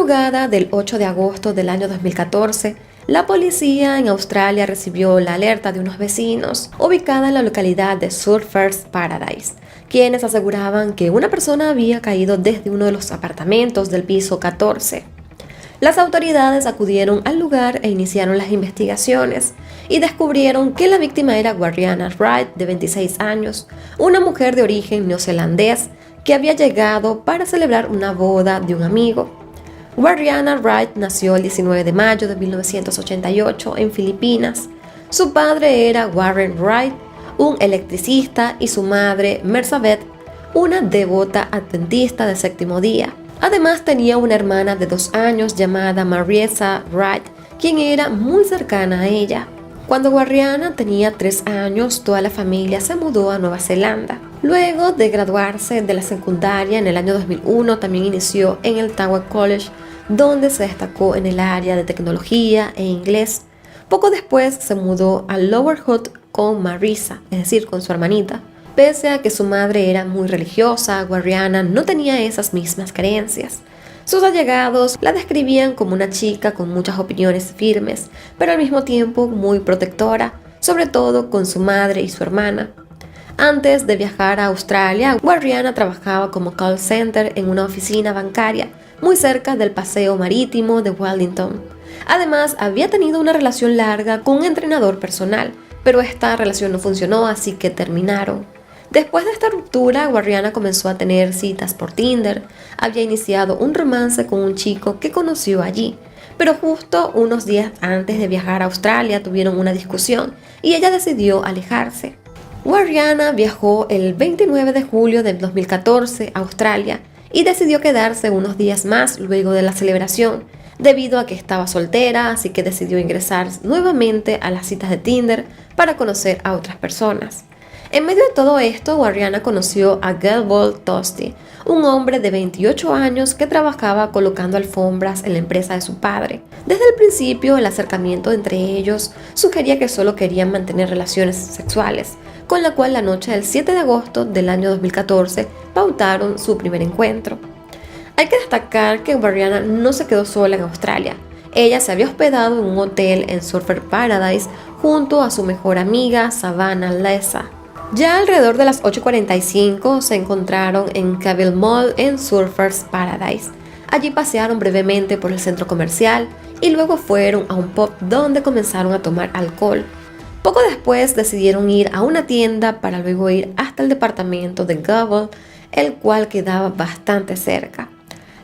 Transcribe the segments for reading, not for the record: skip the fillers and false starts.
madrugada del 8 de agosto del año 2014, la policía en Australia recibió la alerta de unos vecinos ubicada en la localidad de Surfers Paradise, quienes aseguraban que una persona había caído desde uno de los apartamentos del piso 14. Las autoridades acudieron al lugar e iniciaron las investigaciones y descubrieron que la víctima era Warriana Wright, de 26 años, una mujer de origen neozelandés que había llegado para celebrar una boda de un amigo. Warriana Wright nació el 19 de mayo de 1988 en Filipinas. Su padre era Warren Wright, un electricista, y su madre, Mersabeth, una devota adventista del séptimo día. Además tenía una hermana de 2 años llamada Marietta Wright, quien era muy cercana a ella. Cuando Warriana tenía 3 años, toda la familia se mudó a Nueva Zelanda. Luego de graduarse de la secundaria en el año 2001, también inició en el Tower College, donde se destacó en el área de tecnología e inglés. Poco después se mudó a Lower Hutt con Marisa, es decir, con su hermanita. Pese a que su madre era muy religiosa, Warriana no tenía esas mismas creencias. Sus allegados la describían como una chica con muchas opiniones firmes, pero al mismo tiempo muy protectora, sobre todo con su madre y su hermana. Antes de viajar a Australia, Warriana trabajaba como call center en una oficina bancaria muy cerca del paseo marítimo de Wellington. Además, había tenido una relación larga con un entrenador personal, pero esta relación no funcionó, así que terminaron. Después de esta ruptura, Warriana comenzó a tener citas por Tinder. Había iniciado un romance con un chico que conoció allí, pero justo unos días antes de viajar a Australia tuvieron una discusión y ella decidió alejarse. Warriana viajó el 29 de julio del 2014 a Australia y decidió quedarse unos días más luego de la celebración, debido a que estaba soltera, así que decidió ingresar nuevamente a las citas de Tinder para conocer a otras personas. En medio de todo esto, Warriana conoció a Gelbold Tosti, un hombre de 28 años que trabajaba colocando alfombras en la empresa de su padre. Desde el principio, el acercamiento entre ellos sugería que solo querían mantener relaciones sexuales, con la cual la noche del 7 de agosto del año 2014 pautaron su primer encuentro. Hay que destacar que Warriana no se quedó sola en Australia. Ella se había hospedado en un hotel en Surfer Paradise junto a su mejor amiga Savannah Lesa. Ya alrededor de las 8:45 se encontraron en Cavill Mall en Surfers Paradise. Allí pasearon brevemente por el centro comercial y luego fueron a un pub donde comenzaron a tomar alcohol. Poco después decidieron ir a una tienda para luego ir hasta el departamento de Gelbold, el cual quedaba bastante cerca.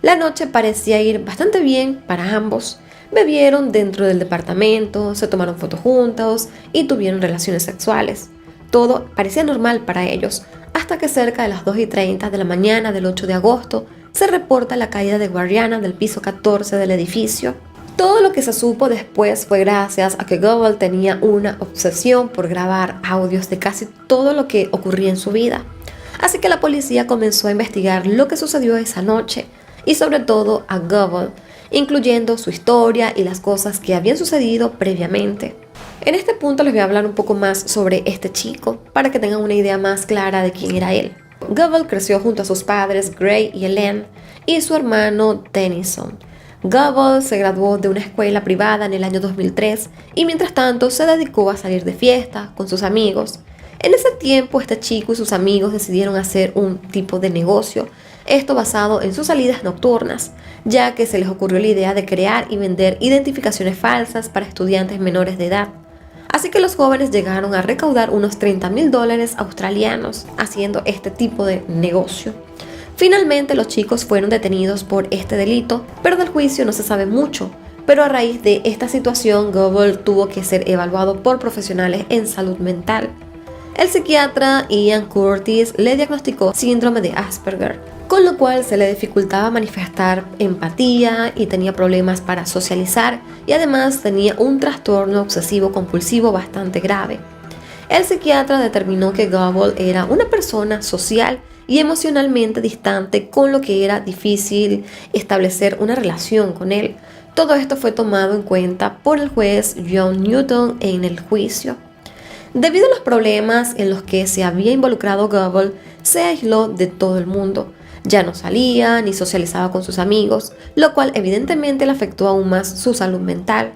La noche parecía ir bastante bien para ambos. Bebieron dentro del departamento, se tomaron fotos juntos y tuvieron relaciones sexuales. Todo parecía normal para ellos, hasta que cerca de las 2:30 de la mañana del 8 de agosto se reporta la caída de Warriana del piso 14 del edificio. Todo lo que se supo después fue gracias a que Gelbold tenía una obsesión por grabar audios de casi todo lo que ocurría en su vida. Así que la policía comenzó a investigar lo que sucedió esa noche y sobre todo a Gelbold, incluyendo su historia y las cosas que habían sucedido previamente. En este punto les voy a hablar un poco más sobre este chico para que tengan una idea más clara de quién era él. Gelbold creció junto a sus padres Gray y Ellen y su hermano Tennyson. Gelbold se graduó de una escuela privada en el año 2003 y mientras tanto se dedicó a salir de fiesta con sus amigos. En ese tiempo este chico y sus amigos decidieron hacer un tipo de negocio, esto basado en sus salidas nocturnas, ya que se les ocurrió la idea de crear y vender identificaciones falsas para estudiantes menores de edad. Así que los jóvenes llegaron a recaudar unos $30,000 australianos haciendo este tipo de negocio. Finalmente los chicos fueron detenidos por este delito, pero del juicio no se sabe mucho. Pero a raíz de esta situación, Gelbold tuvo que ser evaluado por profesionales en salud mental. El psiquiatra Ian Curtis le diagnosticó síndrome de Asperger, con lo cual se le dificultaba manifestar empatía y tenía problemas para socializar y además tenía un trastorno obsesivo compulsivo bastante grave. El psiquiatra determinó que Gelbold era una persona social y emocionalmente distante, con lo que era difícil establecer una relación con él. Todo esto fue tomado en cuenta por el juez John Newton en el juicio. Debido a los problemas en los que se había involucrado Gelbold, se aisló de todo el mundo, Ya no salía ni socializaba con sus amigos, lo cual evidentemente le afectó aún más su salud mental.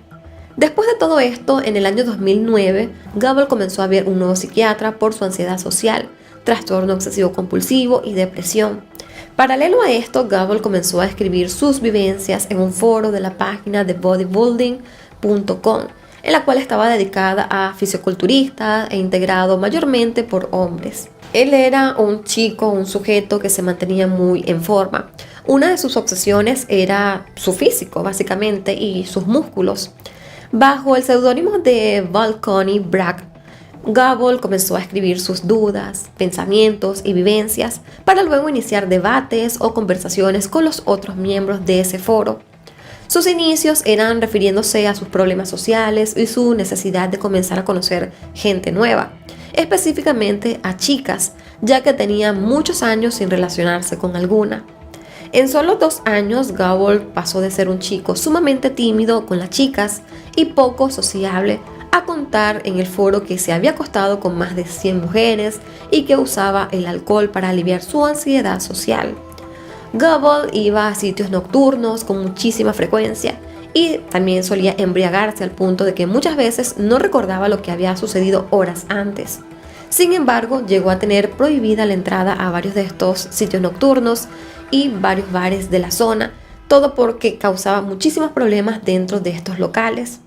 Después de todo esto, en el año 2009, Gabble comenzó a ver un nuevo psiquiatra por su ansiedad social, trastorno obsesivo compulsivo y depresión. Paralelo a esto, Gabble comenzó a escribir sus vivencias en un foro de la página de bodybuilding.com, en la cual estaba dedicada a fisiculturistas e integrado mayormente por hombres. Él era un chico, un sujeto que se mantenía muy en forma. Una de sus obsesiones era su físico, básicamente, y sus músculos. Bajo el seudónimo de Balcony Bragg, Gabble comenzó a escribir sus dudas, pensamientos y vivencias para luego iniciar debates o conversaciones con los otros miembros de ese foro. Sus inicios eran refiriéndose a sus problemas sociales y su necesidad de comenzar a conocer gente nueva, específicamente a chicas, ya que tenía muchos años sin relacionarse con alguna. En solo 2 años, Gabble pasó de ser un chico sumamente tímido con las chicas y poco sociable a contar en el foro que se había acostado con más de 100 mujeres y que usaba el alcohol para aliviar su ansiedad social. Gabble iba a sitios nocturnos con muchísima frecuencia y también solía embriagarse al punto de que muchas veces no recordaba lo que había sucedido horas antes. Sin embargo, llegó a tener prohibida la entrada a varios de estos sitios nocturnos y varios bares de la zona, todo porque causaba muchísimos problemas dentro de estos locales.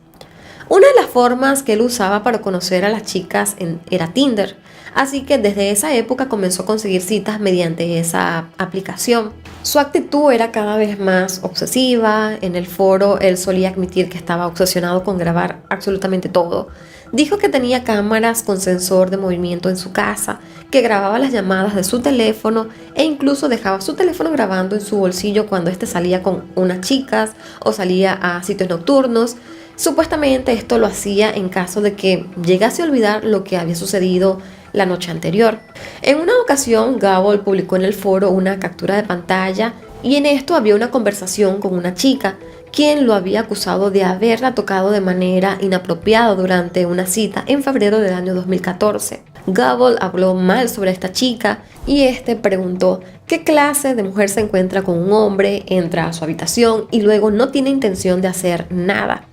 Una de las formas que él usaba para conocer a las chicas era Tinder, así que desde esa época comenzó a conseguir citas mediante esa aplicación. Su actitud era cada vez más obsesiva. En el foro él solía admitir que estaba obsesionado con grabar absolutamente todo. Dijo que tenía cámaras con sensor de movimiento en su casa, que grababa las llamadas de su teléfono e incluso dejaba su teléfono grabando en su bolsillo cuando éste salía con unas chicas o salía a sitios nocturnos. Supuestamente esto lo hacía en caso de que llegase a olvidar lo que había sucedido la noche anterior. En una ocasión, Gabble publicó en el foro una captura de pantalla y en esto había una conversación con una chica, quien lo había acusado de haberla tocado de manera inapropiada durante una cita en febrero del año 2014. Gabble habló mal sobre esta chica y este preguntó qué clase de mujer se encuentra con un hombre, entra a su habitación y luego no tiene intención de hacer nada.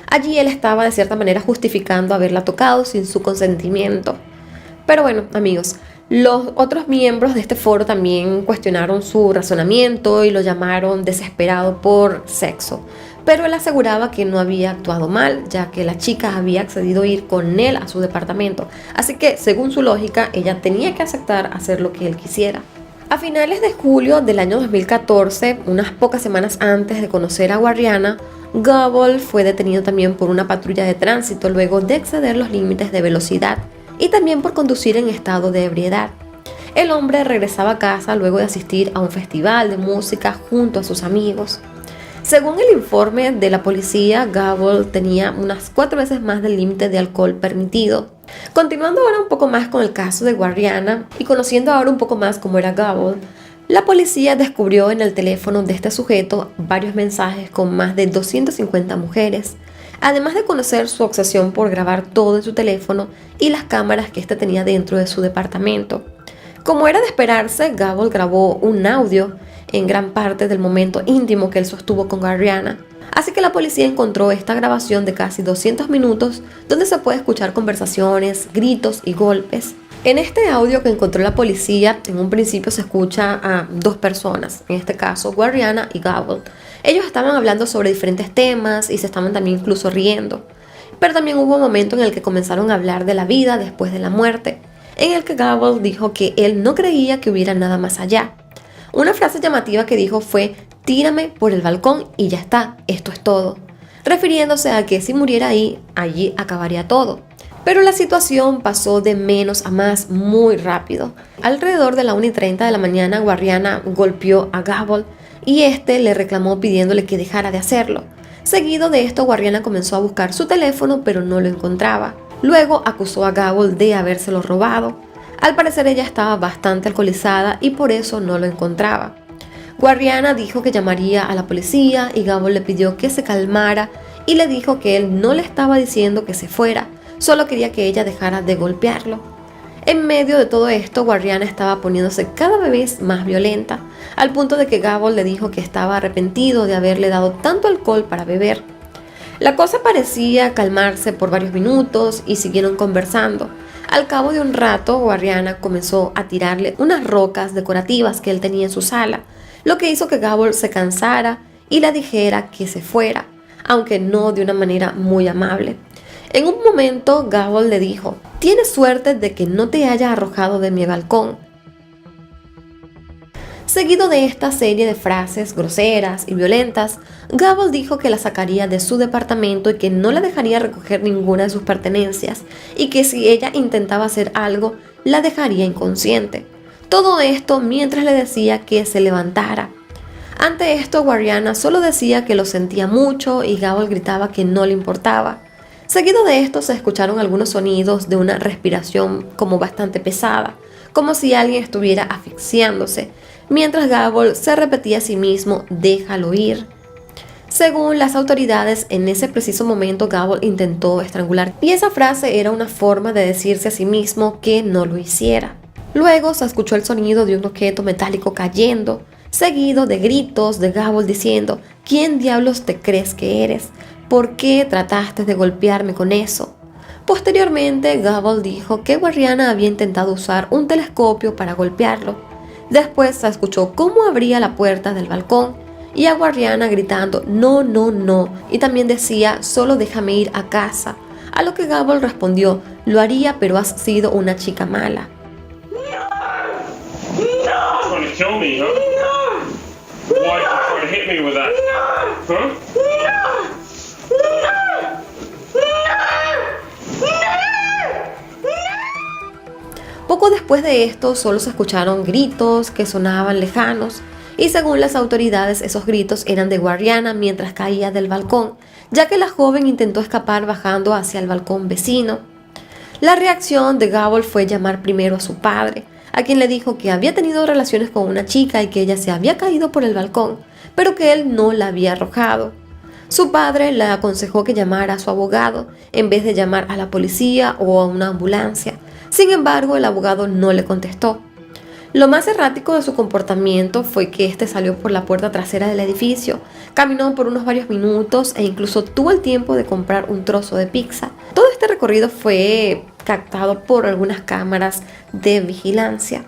Allí él estaba de cierta manera justificando haberla tocado sin su consentimiento. Pero bueno, amigos, los otros miembros de este foro también cuestionaron su razonamiento y lo llamaron desesperado por sexo. Pero él aseguraba que no había actuado mal, ya que la chica había accedido a ir con él a su departamento. Así que, según su lógica, ella tenía que aceptar hacer lo que él quisiera. A finales de julio del año 2014, unas pocas semanas antes de conocer a Guarriana, Gabble fue detenido también por una patrulla de tránsito luego de exceder los límites de velocidad y también por conducir en estado de ebriedad. El hombre regresaba a casa luego de asistir a un festival de música junto a sus amigos. Según el informe de la policía, Gabble tenía unas 4 veces más del límite de alcohol permitido. Continuando ahora un poco más con el caso de Guarriana y conociendo ahora un poco más cómo era Gabble, la policía descubrió en el teléfono de este sujeto varios mensajes con más de 250 mujeres, además de conocer su obsesión por grabar todo en su teléfono y las cámaras que éste tenía dentro de su departamento. Como era de esperarse, Gabble grabó un audio en gran parte del momento íntimo que él sostuvo con Guarriana. Así que la policía encontró esta grabación de casi 200 minutos donde se puede escuchar conversaciones, gritos y golpes. En este audio que encontró la policía, en un principio se escucha a 2 personas, en este caso Guarriana y Gabble. Ellos estaban hablando sobre diferentes temas y se estaban también incluso riendo. Pero también hubo un momento en el que comenzaron a hablar de la vida después de la muerte, en el que Gabble dijo que él no creía que hubiera nada más allá. Una frase llamativa que dijo fue: "Tírame por el balcón y ya está, esto es todo", refiriéndose a que si muriera ahí, allí acabaría todo. Pero la situación pasó de menos a más muy rápido. Alrededor de la 1:30 de la mañana, Guarriana golpeó a Gabble y este le reclamó pidiéndole que dejara de hacerlo. Seguido de esto, Guarriana comenzó a buscar su teléfono, pero no lo encontraba. Luego acusó a Gabble de habérselo robado. Al parecer ella estaba bastante alcoholizada y por eso no lo encontraba. Guarriana dijo que llamaría a la policía y Gabble le pidió que se calmara y le dijo que él no le estaba diciendo que se fuera, solo quería que ella dejara de golpearlo. En medio de todo esto, Guarriana estaba poniéndose cada vez más violenta, al punto de que Gable le dijo que estaba arrepentido de haberle dado tanto alcohol para beber. La cosa parecía calmarse por varios minutos y siguieron conversando. Al cabo de un rato, Guarriana comenzó a tirarle unas rocas decorativas que él tenía en su sala, lo que hizo que Gable se cansara y le dijera que se fuera, aunque no de una manera muy amable. En un momento, Gable le dijo: «Tienes suerte de que no te haya arrojado de mi balcón». Seguido de esta serie de frases groseras y violentas, Gable dijo que la sacaría de su departamento y que no la dejaría recoger ninguna de sus pertenencias, y que si ella intentaba hacer algo, la dejaría inconsciente. Todo esto mientras le decía que se levantara. Ante esto, Guarriana solo decía que lo sentía mucho y Gable gritaba que no le importaba. Seguido de esto se escucharon algunos sonidos de una respiración como bastante pesada, como si alguien estuviera asfixiándose, mientras Gable se repetía a sí mismo: «Déjalo ir». Según las autoridades, en ese preciso momento Gable intentó estrangular, y esa frase era una forma de decirse a sí mismo que no lo hiciera. Luego se escuchó el sonido de un objeto metálico cayendo, seguido de gritos de Gable diciendo: «¿Quién diablos te crees que eres? ¿Por qué trataste de golpearme con eso?». Posteriormente, Gable dijo que Guarriana había intentado usar un telescopio para golpearlo. Después se escuchó cómo abría la puerta del balcón y a Guarriana gritando: «No, no, no», y también decía: «Solo déjame ir a casa», a lo que Gable respondió: «Lo haría, pero has sido una chica mala». Poco después de esto, solo se escucharon gritos que sonaban lejanos, y según las autoridades, esos gritos eran de Guarriana mientras caía del balcón, ya que la joven intentó escapar bajando hacia el balcón vecino. La reacción de Gable fue llamar primero a su padre, a quien le dijo que había tenido relaciones con una chica y que ella se había caído por el balcón, pero que él no la había arrojado. Su padre le aconsejó que llamara a su abogado en vez de llamar a la policía o a una ambulancia. Sin embargo, el abogado no le contestó. Lo más errático de su comportamiento fue que este salió por la puerta trasera del edificio, caminó por unos varios minutos e incluso tuvo el tiempo de comprar un trozo de pizza. Todo este recorrido fue captado por algunas cámaras de vigilancia.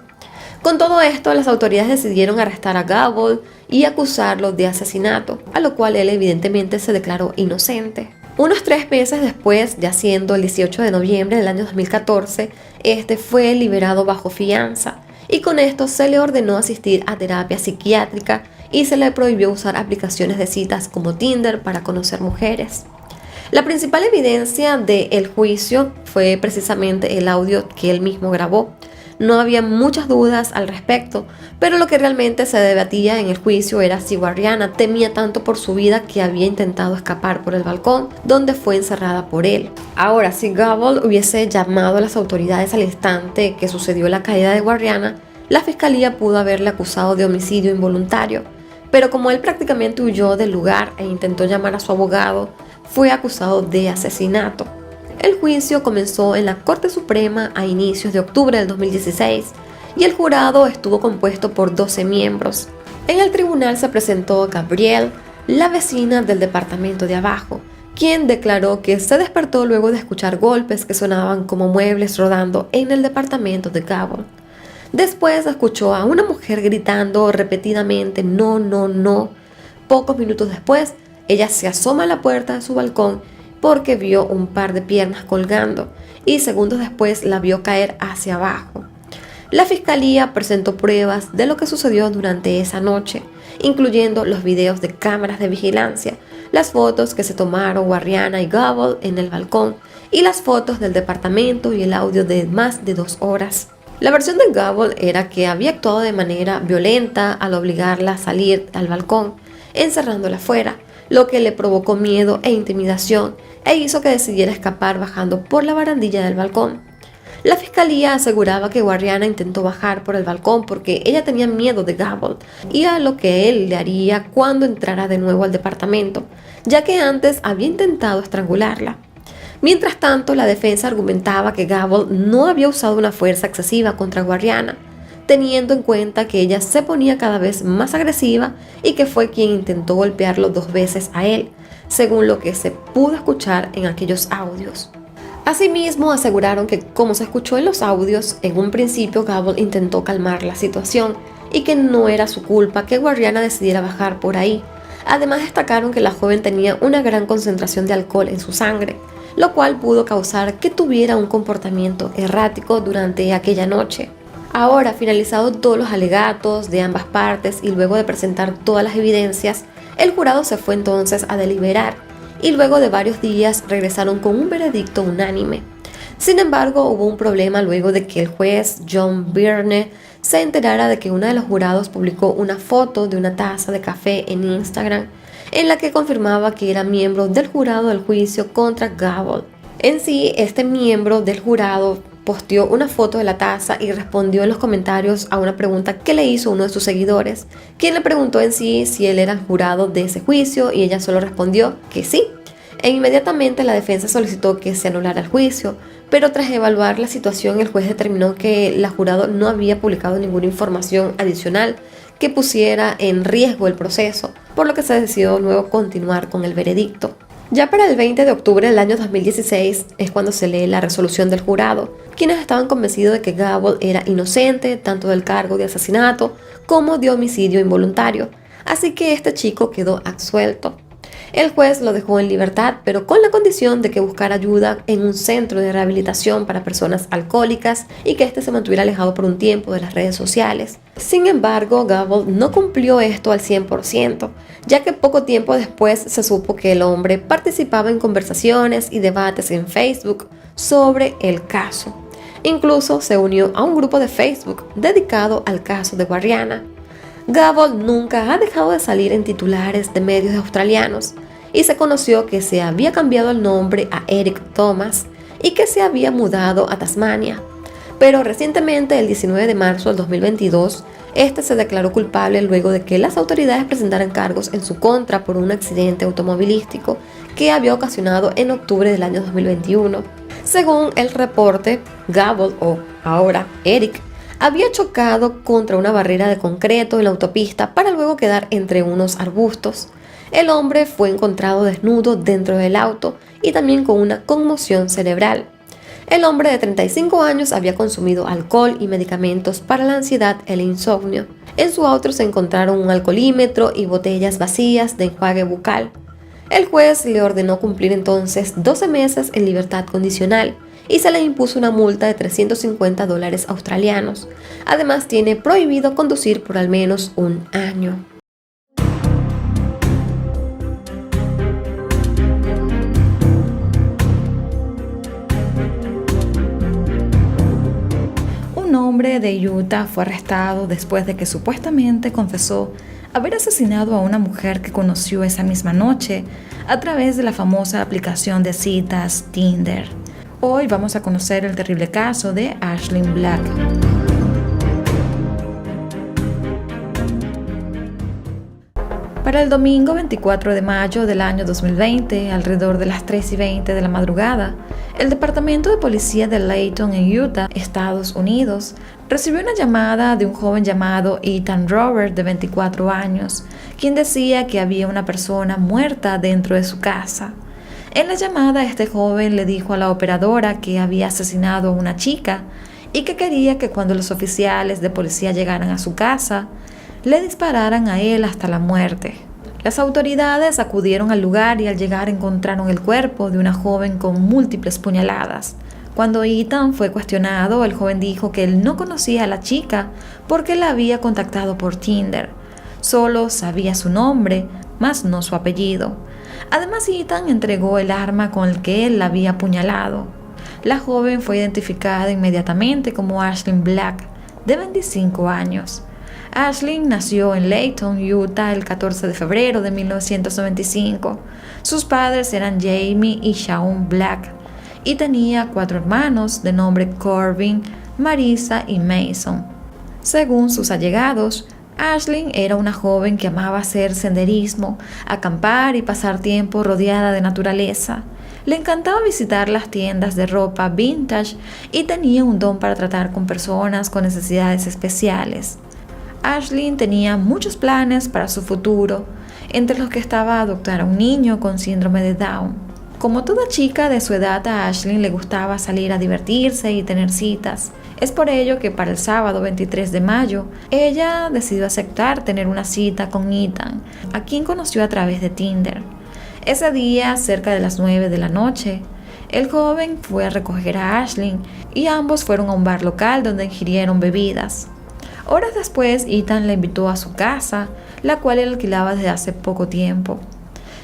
Con todo esto, las autoridades decidieron arrestar a Gable y acusarlo de asesinato, a lo cual él evidentemente se declaró inocente. Unos 3 meses después, ya siendo el 18 de noviembre del año 2014, este fue liberado bajo fianza, y con esto se le ordenó asistir a terapia psiquiátrica y se le prohibió usar aplicaciones de citas como Tinder para conocer mujeres. La principal evidencia del juicio fue precisamente el audio que él mismo grabó. No había muchas dudas al respecto, pero lo que realmente se debatía en el juicio era si Guarriana temía tanto por su vida que había intentado escapar por el balcón, donde fue encerrada por él. Ahora, si Gable hubiese llamado a las autoridades al instante que sucedió la caída de Guarriana, la fiscalía pudo haberle acusado de homicidio involuntario, pero como él prácticamente huyó del lugar e intentó llamar a su abogado, fue acusado de asesinato. El juicio comenzó en la Corte Suprema a inicios de octubre del 2016 y el jurado estuvo compuesto por 12 miembros. En el tribunal se presentó Gabrielle, la vecina del departamento de abajo, quien declaró que se despertó luego de escuchar golpes que sonaban como muebles rodando en el departamento de Gable. Después escuchó a una mujer gritando repetidamente «no, no, no». Pocos minutos después, ella se asoma a la puerta de su balcón porque vio un par de piernas colgando y segundos después la vio caer hacia abajo. La fiscalía presentó pruebas de lo que sucedió durante esa noche, incluyendo los videos de cámaras de vigilancia, las fotos que se tomaron Guarriana y Gable en el balcón y las fotos del departamento y el audio de más de 2 horas. La versión de Gable era que había actuado de manera violenta al obligarla a salir al balcón, encerrándola afuera, lo que le provocó miedo e intimidación e hizo que decidiera escapar bajando por la barandilla del balcón. La fiscalía aseguraba que Guarriana intentó bajar por el balcón porque ella tenía miedo de Gable y a lo que él le haría cuando entrara de nuevo al departamento, ya que antes había intentado estrangularla. Mientras tanto, la defensa argumentaba que Gable no había usado una fuerza excesiva contra Guariana, teniendo en cuenta que ella se ponía cada vez más agresiva y que fue quien intentó golpearlo 2 veces a él, según lo que se pudo escuchar en aquellos audios. Asimismo, aseguraron que, como se escuchó en los audios, en un principio Gable intentó calmar la situación y que no era su culpa que Guariana decidiera bajar por ahí. Además, destacaron que la joven tenía una gran concentración de alcohol en su sangre, lo cual pudo causar que tuviera un comportamiento errático durante aquella noche. Ahora, finalizados todos los alegatos de ambas partes y luego de presentar todas las evidencias, el jurado se fue entonces a deliberar y luego de varios días regresaron con un veredicto unánime. Sin embargo, hubo un problema luego de que el juez John Byrne se enterara de que uno de los jurados publicó una foto de una taza de café en Instagram en la que confirmaba que era miembro del jurado del juicio contra Gable. En sí, este miembro del jurado posteó una foto de la taza y respondió en los comentarios a una pregunta que le hizo uno de sus seguidores, quien le preguntó en sí si él era el jurado de ese juicio y ella solo respondió que sí. E inmediatamente la defensa solicitó que se anulara el juicio, pero tras evaluar la situación el juez determinó que la jurado no había publicado ninguna información adicional que pusiera en riesgo el proceso, por lo que se decidió luego continuar con el veredicto. Ya para el 20 de octubre del año 2016 es cuando se lee la resolución del jurado, quienes estaban convencidos de que Gable era inocente tanto del cargo de asesinato como de homicidio involuntario, así que este chico quedó absuelto. El juez lo dejó en libertad, pero con la condición de que buscara ayuda en un centro de rehabilitación para personas alcohólicas y que éste se mantuviera alejado por un tiempo de las redes sociales. Sin embargo, Gable no cumplió esto al 100%, ya que poco tiempo después se supo que el hombre participaba en conversaciones y debates en Facebook sobre el caso. Incluso se unió a un grupo de Facebook dedicado al caso de Guariana. Gable nunca ha dejado de salir en titulares de medios australianos y se conoció que se había cambiado el nombre a Eric Thomas y que se había mudado a Tasmania. Pero recientemente, el 19 de marzo del 2022, este se declaró culpable luego de que las autoridades presentaran cargos en su contra por un accidente automovilístico que había ocasionado en octubre del año 2021. Según el reporte, Gable, o ahora Eric, había chocado contra una barrera de concreto en la autopista para luego quedar entre unos arbustos. El hombre fue encontrado desnudo dentro del auto y también con una conmoción cerebral. El hombre de 35 años había consumido alcohol y medicamentos para la ansiedad y el insomnio. En su auto se encontraron un alcoholímetro y botellas vacías de enjuague bucal. El juez le ordenó cumplir entonces 12 meses en libertad condicional y se le impuso una multa de $350 australianos. Además, tiene prohibido conducir por al menos un año. Un hombre de Utah fue arrestado después de que supuestamente confesó haber asesinado a una mujer que conoció esa misma noche a través de la famosa aplicación de citas Tinder. Hoy vamos a conocer el terrible caso de Aisling Black. Para el domingo 24 de mayo del año 2020, alrededor de las 3:20 de la madrugada, el Departamento de Policía de Layton en Utah, Estados Unidos, recibió una llamada de un joven llamado Ethan Robert de 24 años, quien decía que había una persona muerta dentro de su casa. En la llamada, este joven le dijo a la operadora que había asesinado a una chica y que quería que cuando los oficiales de policía llegaran a su casa, le dispararan a él hasta la muerte. Las autoridades acudieron al lugar y al llegar encontraron el cuerpo de una joven con múltiples puñaladas. Cuando Ethan fue cuestionado, el joven dijo que él no conocía a la chica porque la había contactado por Tinder. Solo sabía su nombre, mas no su apellido. Además, Ethan entregó el arma con el que él la había apuñalado. La joven fue identificada inmediatamente como Aisling Black, de 25 años. Aisling nació en Layton, Utah, el 14 de febrero de 1995. Sus padres eran Jamie y Shaun Black, y tenía 4 hermanos de nombre Corbin, Marisa y Mason. Según sus allegados, Aisling era una joven que amaba hacer senderismo, acampar y pasar tiempo rodeada de naturaleza. Le encantaba visitar las tiendas de ropa vintage y tenía un don para tratar con personas con necesidades especiales. Ashlyn tenía muchos planes para su futuro, entre los que estaba adoptar a un niño con síndrome de Down. Como toda chica de su edad, a Ashlyn le gustaba salir a divertirse y tener citas. Es por ello que para el sábado 23 de mayo, ella decidió aceptar tener una cita con Ethan, a quien conoció a través de Tinder. Ese día, cerca de las 9 de la noche, el joven fue a recoger a Ashlyn y ambos fueron a un bar local donde ingirieron bebidas. Horas después, Ethan la invitó a su casa, la cual él alquilaba desde hace poco tiempo.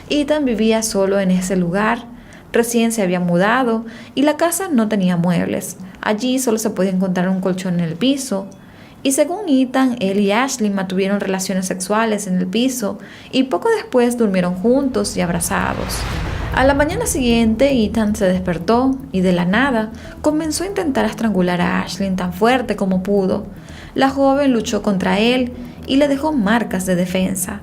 Ethan vivía solo en ese lugar, recién se había mudado y la casa no tenía muebles. Allí solo se podía encontrar un colchón en el piso. Y según Ethan, él y Ashlyn mantuvieron relaciones sexuales en el piso y poco después durmieron juntos y abrazados. A la mañana siguiente, Ethan se despertó y de la nada comenzó a intentar estrangular a Ashlyn tan fuerte como pudo. La joven luchó contra él y le dejó marcas de defensa.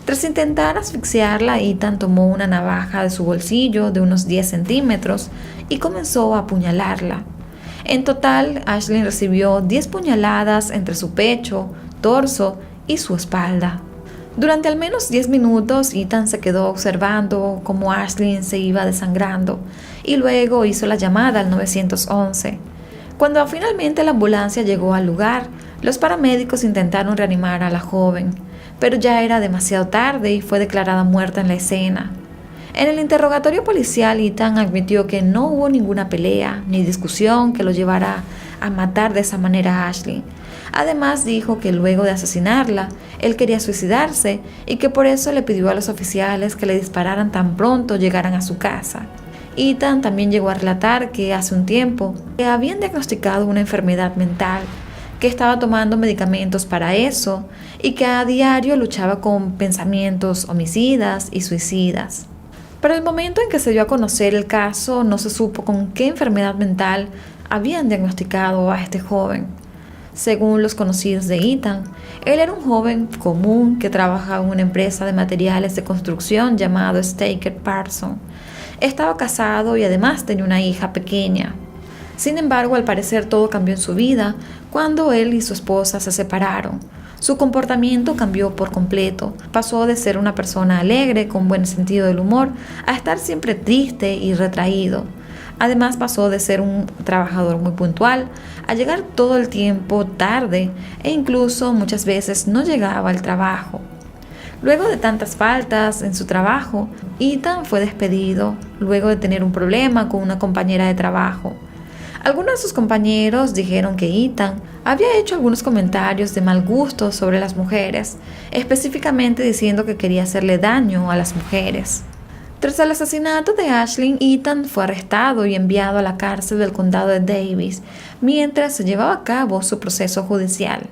Tras intentar asfixiarla, Ethan tomó una navaja de su bolsillo de unos 10 centímetros y comenzó a apuñalarla. En total, Ashlyn recibió 10 puñaladas entre su pecho, torso y su espalda. Durante al menos 10 minutos, Ethan se quedó observando cómo Ashlyn se iba desangrando y luego hizo la llamada al 911. Cuando finalmente la ambulancia llegó al lugar, los paramédicos intentaron reanimar a la joven, pero ya era demasiado tarde y fue declarada muerta en la escena. En el interrogatorio policial, Ethan admitió que no hubo ninguna pelea ni discusión que lo llevara a matar de esa manera a Ashlyn. Además, dijo que luego de asesinarla, él quería suicidarse y que por eso le pidió a los oficiales que le dispararan tan pronto llegaran a su casa. Ethan también llegó a relatar que hace un tiempo le habían diagnosticado una enfermedad mental, que estaba tomando medicamentos para eso y que a diario luchaba con pensamientos homicidas y suicidas. Para el momento en que se dio a conocer el caso, no se supo con qué enfermedad mental habían diagnosticado a este joven. Según los conocidos de Ethan, él era un joven común que trabajaba en una empresa de materiales de construcción llamado Staker Parson. Estaba casado y además tenía una hija pequeña. Sin embargo, al parecer todo cambió en su vida cuando él y su esposa se separaron. Su comportamiento cambió por completo. Pasó de ser una persona alegre, con buen sentido del humor, a estar siempre triste y retraído. Además, pasó de ser un trabajador muy puntual a llegar todo el tiempo tarde e incluso muchas veces no llegaba al trabajo. Luego de tantas faltas en su trabajo, Ethan fue despedido luego de tener un problema con una compañera de trabajo. Algunos de sus compañeros dijeron que Ethan había hecho algunos comentarios de mal gusto sobre las mujeres, específicamente diciendo que quería hacerle daño a las mujeres. Tras el asesinato de Ashlyn, Ethan fue arrestado y enviado a la cárcel del condado de Davis, mientras se llevaba a cabo su proceso judicial.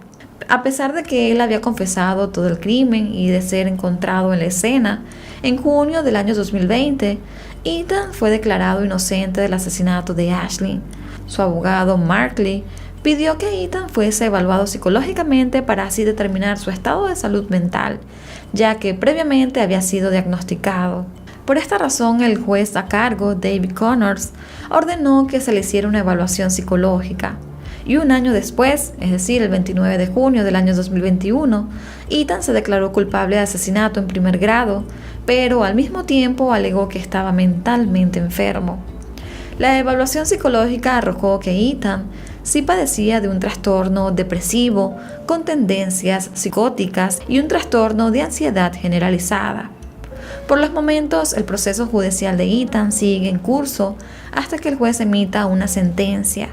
A pesar de que él había confesado todo el crimen y de ser encontrado en la escena, en junio del año 2020, Ethan fue declarado inocente del asesinato de Ashlyn. Su abogado, Mark Lee, pidió que Ethan fuese evaluado psicológicamente para así determinar su estado de salud mental, ya que previamente había sido diagnosticado. Por esta razón, el juez a cargo, David Connors, ordenó que se le hiciera una evaluación psicológica. Y un año después, es decir, el 29 de junio del año 2021, Ethan se declaró culpable de asesinato en primer grado, pero al mismo tiempo alegó que estaba mentalmente enfermo. La evaluación psicológica arrojó que Ethan sí padecía de un trastorno depresivo con tendencias psicóticas y un trastorno de ansiedad generalizada. Por los momentos, el proceso judicial de Ethan sigue en curso hasta que el juez emita una sentencia.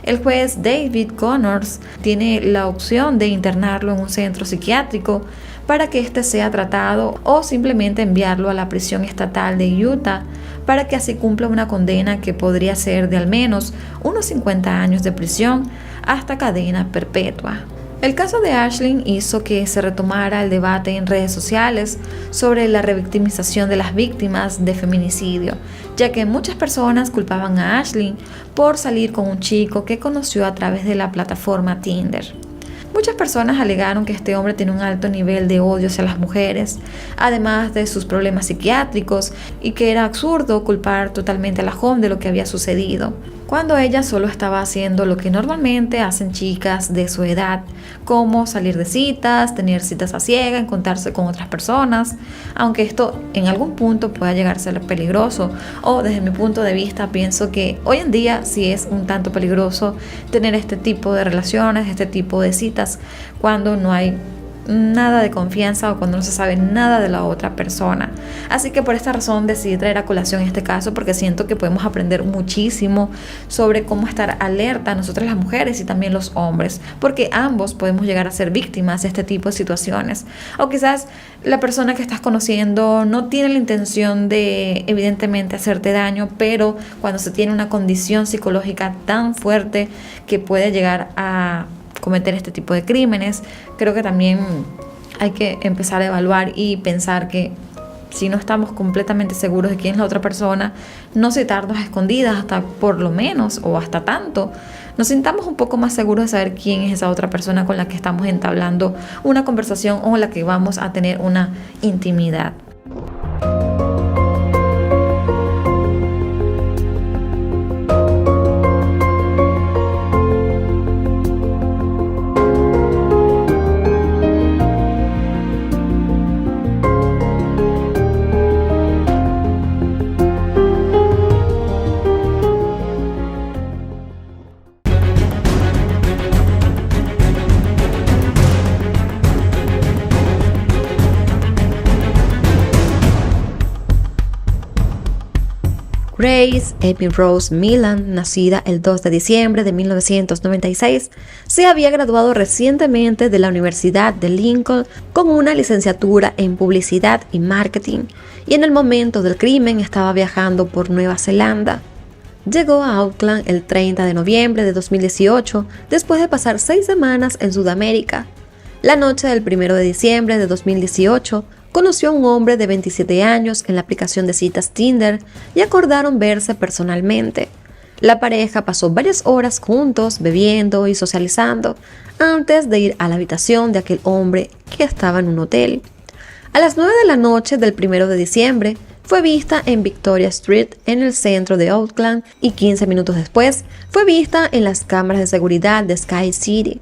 El juez David Connors tiene la opción de internarlo en un centro psiquiátrico para que éste sea tratado o simplemente enviarlo a la prisión estatal de Utah para que así cumpla una condena que podría ser de al menos unos 50 años de prisión hasta cadena perpetua. El caso de Ashlyn hizo que se retomara el debate en redes sociales sobre la revictimización de las víctimas de feminicidio, ya que muchas personas culpaban a Ashlyn por salir con un chico que conoció a través de la plataforma Tinder. Muchas personas alegaron que este hombre tiene un alto nivel de odio hacia las mujeres, además de sus problemas psiquiátricos, y que era absurdo culpar totalmente a la joven de lo que había sucedido, cuando ella solo estaba haciendo lo que normalmente hacen chicas de su edad, como salir de citas, tener citas a ciegas, encontrarse con otras personas, aunque esto en algún punto pueda llegar a ser peligroso, o desde mi punto de vista pienso que hoy en día sí es un tanto peligroso tener este tipo de relaciones, este tipo de citas, cuando no hay nada de confianza o cuando no se sabe nada de la otra persona. Así que por esta razón decidí traer a colación este caso, porque siento que podemos aprender muchísimo sobre cómo estar alerta nosotras las mujeres y también los hombres, porque ambos podemos llegar a ser víctimas de este tipo de situaciones. O quizás la persona que estás conociendo no tiene la intención de evidentemente hacerte daño, pero cuando se tiene una condición psicológica tan fuerte que puede llegar a cometer este tipo de crímenes, creo que también hay que empezar a evaluar y pensar que si no estamos completamente seguros de quién es la otra persona, no citarnos a escondidas hasta por lo menos o hasta tanto nos sintamos un poco más seguros de saber quién es esa otra persona con la que estamos entablando una conversación o la que vamos a tener una intimidad. Grace Amy Rose Millan, nacida el 2 de diciembre de 1996, se había graduado recientemente de la Universidad de Lincoln con una licenciatura en Publicidad y Marketing, y en el momento del crimen estaba viajando por Nueva Zelanda. Llegó a Auckland el 30 de noviembre de 2018, después de pasar 6 semanas en Sudamérica. La noche del 1 de diciembre de 2018, conoció a un hombre de 27 años en la aplicación de citas Tinder y acordaron verse personalmente. La pareja pasó varias horas juntos, bebiendo y socializando, antes de ir a la habitación de aquel hombre que estaba en un hotel. A las 9 de la noche del 1 de diciembre, fue vista en Victoria Street, en el centro de Auckland, y 15 minutos después, fue vista en las cámaras de seguridad de Sky City.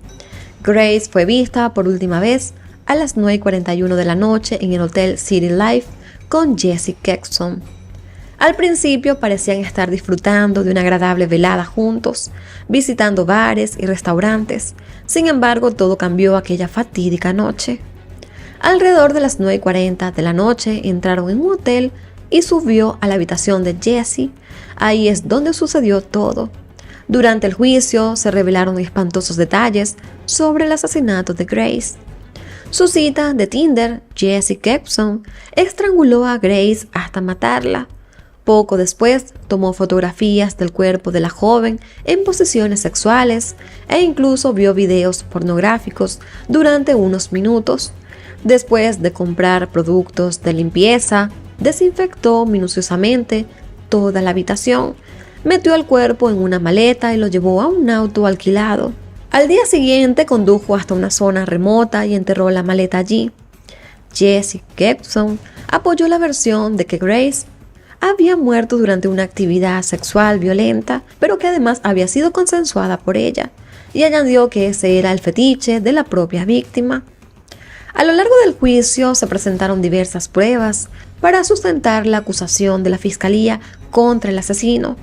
Grace fue vista por última vez a las 9:41 de la noche en el Hotel City Life con Jesse Kexon. Al principio parecían estar disfrutando de una agradable velada juntos, visitando bares y restaurantes. Sin embargo, todo cambió aquella fatídica noche. Alrededor de las 9:40 de la noche entraron en un hotel y subió a la habitación de Jesse. Ahí es donde sucedió todo. Durante el juicio se revelaron espantosos detalles sobre el asesinato de Grace. Su cita de Tinder, Jesse Kexon, estranguló a Grace hasta matarla. Poco después, tomó fotografías del cuerpo de la joven en posiciones sexuales e incluso vio videos pornográficos durante unos minutos. Después de comprar productos de limpieza, desinfectó minuciosamente toda la habitación, metió el cuerpo en una maleta y lo llevó a un auto alquilado. Al día siguiente condujo hasta una zona remota y enterró la maleta allí. Jesse Kexon apoyó la versión de que Grace había muerto durante una actividad sexual violenta, pero que además había sido consensuada por ella, y añadió que ese era el fetiche de la propia víctima. A lo largo del juicio se presentaron diversas pruebas para sustentar la acusación de la fiscalía contra el asesino.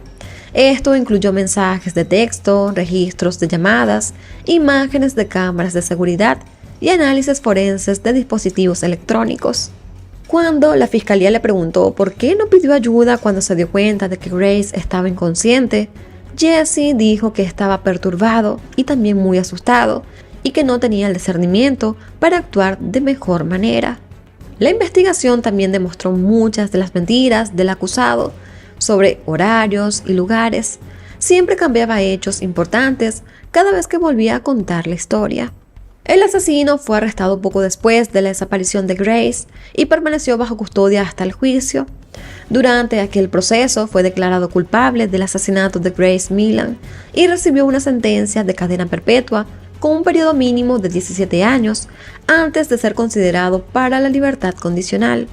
Esto incluyó mensajes de texto, registros de llamadas, imágenes de cámaras de seguridad y análisis forenses de dispositivos electrónicos. Cuando la fiscalía le preguntó por qué no pidió ayuda cuando se dio cuenta de que Grace estaba inconsciente, Jesse dijo que estaba perturbado y también muy asustado y que no tenía el discernimiento para actuar de mejor manera. La investigación también demostró muchas de las mentiras del acusado sobre horarios y lugares. Siempre cambiaba hechos importantes cada vez que volvía a contar la historia. El asesino fue arrestado poco después de la desaparición de Grace y permaneció bajo custodia hasta el juicio. Durante aquel proceso fue declarado culpable del asesinato de Grace Millan y recibió una sentencia de cadena perpetua con un periodo mínimo de 17 años antes de ser considerado para la libertad condicional.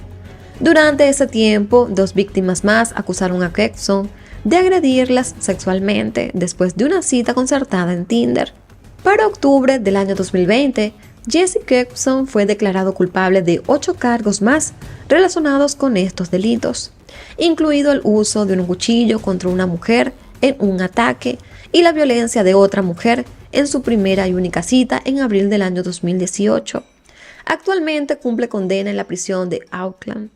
Durante ese tiempo, 2 víctimas más acusaron a Gregson de agredirlas sexualmente después de una cita concertada en Tinder. Para octubre del año 2020, Jesse Gregson fue declarado culpable de 8 cargos más relacionados con estos delitos, incluido el uso de un cuchillo contra una mujer en un ataque y la violencia de otra mujer en su primera y única cita en abril del año 2018. Actualmente cumple condena en la prisión de Auckland.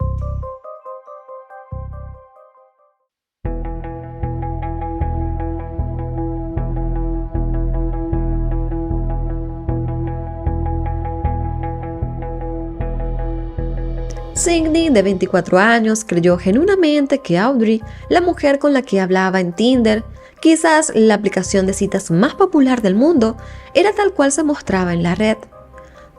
Sydney, de 24 años, creyó genuinamente que Audrey, la mujer con la que hablaba en Tinder, quizás la aplicación de citas más popular del mundo, era tal cual se mostraba en la red.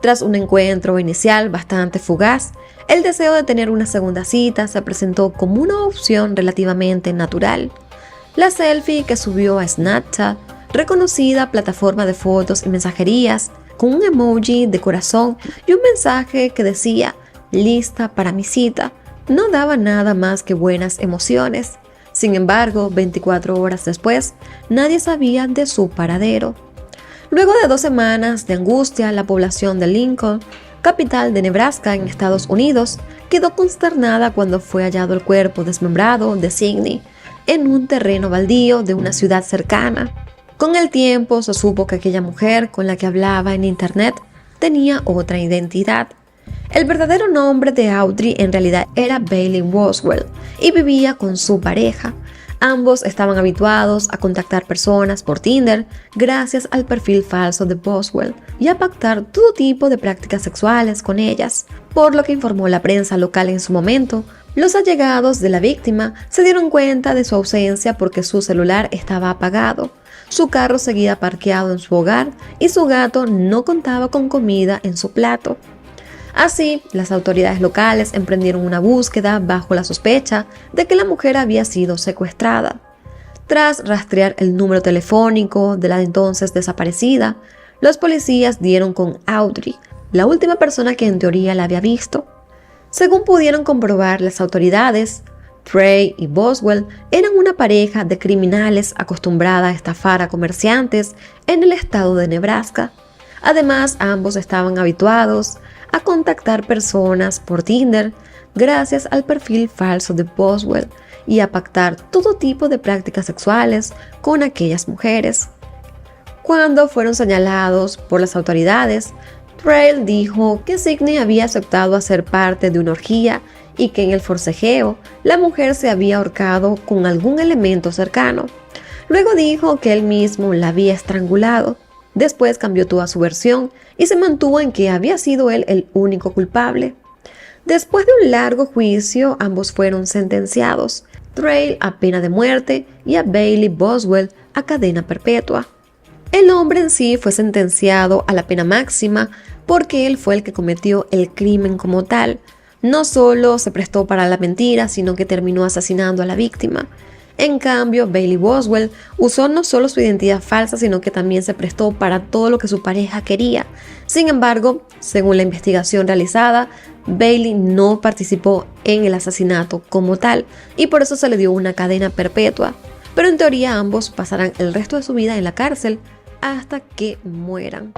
Tras un encuentro inicial bastante fugaz, el deseo de tener una segunda cita se presentó como una opción relativamente natural. La selfie que subió a Snapchat, reconocida plataforma de fotos y mensajerías, con un emoji de corazón y un mensaje que decía "lista para mi cita", no daba nada más que buenas emociones. Sin embargo, 24 horas después, nadie sabía de su paradero. Luego de 2 semanas de angustia, la población de Lincoln, capital de Nebraska en Estados Unidos, quedó consternada cuando fue hallado el cuerpo desmembrado de Sydney en un terreno baldío de una ciudad cercana. Con el tiempo se supo que aquella mujer con la que hablaba en internet tenía otra identidad. El verdadero nombre de Audrey en realidad era Bailey Boswell y vivía con su pareja. Ambos estaban habituados a contactar personas por Tinder gracias al perfil falso de Boswell y a pactar todo tipo de prácticas sexuales con ellas. Por lo que informó la prensa local en su momento, los allegados de la víctima se dieron cuenta de su ausencia porque su celular estaba apagado, su carro seguía parqueado en su hogar y su gato no contaba con comida en su plato. Así, las autoridades locales emprendieron una búsqueda bajo la sospecha de que la mujer había sido secuestrada. Tras rastrear el número telefónico de la entonces desaparecida, los policías dieron con Audrey, la última persona que en teoría la había visto. Según pudieron comprobar las autoridades, Trey y Boswell eran una pareja de criminales acostumbrada a estafar a comerciantes en el estado de Nebraska. Además, ambos estaban habituados a contactar personas por Tinder gracias al perfil falso de Boswell y a pactar todo tipo de prácticas sexuales con aquellas mujeres. Cuando fueron señalados por las autoridades, Trail dijo que Sydney había aceptado hacer parte de una orgía y que en el forcejeo la mujer se había ahorcado con algún elemento cercano. Luego dijo que él mismo la había estrangulado. Después cambió toda su versión y se mantuvo en que había sido él el único culpable. Después de un largo juicio, ambos fueron sentenciados, Trail a pena de muerte y a Bailey Boswell a cadena perpetua. El hombre en sí fue sentenciado a la pena máxima porque él fue el que cometió el crimen como tal. No solo se prestó para la mentira, sino que terminó asesinando a la víctima. En cambio, Bailey Boswell usó no solo su identidad falsa, sino que también se prestó para todo lo que su pareja quería. Sin embargo, según la investigación realizada, Bailey no participó en el asesinato como tal y por eso se le dio una cadena perpetua. Pero en teoría ambos pasarán el resto de su vida en la cárcel hasta que mueran.